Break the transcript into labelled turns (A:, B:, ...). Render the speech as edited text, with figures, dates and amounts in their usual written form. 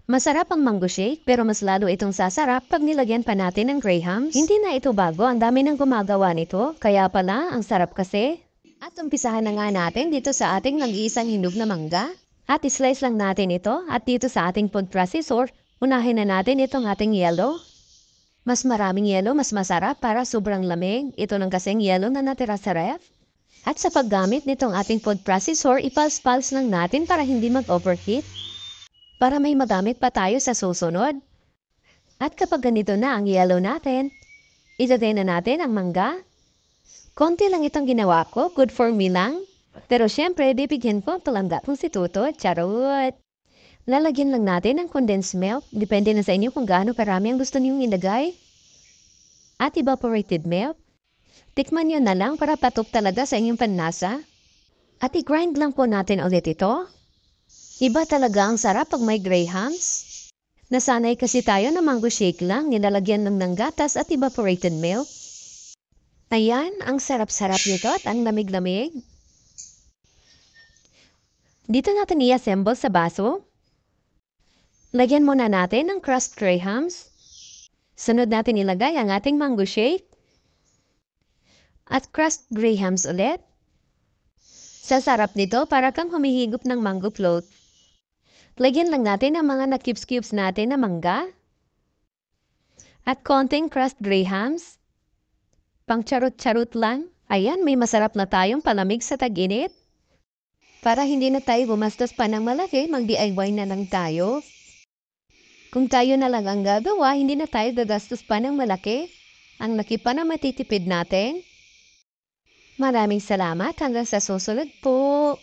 A: Masarap ang mango shake pero mas lalo itong sasarap pag nilagyan pa natin ng grahams. Hindi na ito bago, ang dami nang gumagawa nito. Kaya pala, ang sarap kasi. At umpisahan na nga natin dito sa ating nag-iisang hinog na mangga. At islice lang natin ito at dito sa ating food processor, unahin na natin itong ating yellow. Mas maraming yellow, mas masarap para sobrang lamig. Ito ng kasing yellow na natira sa ref. At sa paggamit nitong ating food processor, ipulse-pulse lang natin para hindi mag-overheat. Para may magamit pa tayo sa susunod. At kapag ganito na ang yellow natin, itatay na natin ang mangga. Konti lang itong ginawa ko, good for me lang. Pero syempre, bibigyan ko palangga kung si Tuto, charot. Lalagyan lang natin ng condensed milk, depende na sa inyo kung gaano karami ang gusto niyong ilagay. At evaporated milk. Tikman nyo na lang para patok talaga sa inyong panlasa. At i-grind lang po natin ulit ito. Iba talaga ang sarap pag may grahams. Nasanay kasi tayo na mango shake lang, nilalagyan lang ng gatas at evaporated milk. Ayan, ang sarap-sarap nito at ang lamig-lamig. Dito natin i-assemble sa baso. Lagyan muna natin ng crushed grahams. Sunod natin ilagay ang ating mango shake. At crushed grahams ulit. Sa sarap nito para kang humihigop ng mango float. Lagyan lang natin ang mga na-cubes-cubes natin na mangga. At konting crushed grahams. Pang charot-charot lang. Ayan, may masarap na tayong palamig sa tag-init. Para hindi na tayo gumastos pa ng malaki, mag-DIY na lang tayo. Kung tayo na lang ang gagawa, hindi na tayo gagastos pa ng malaki. Ang laki pa na matitipid natin. Maraming salamat hanggang sa susunod po.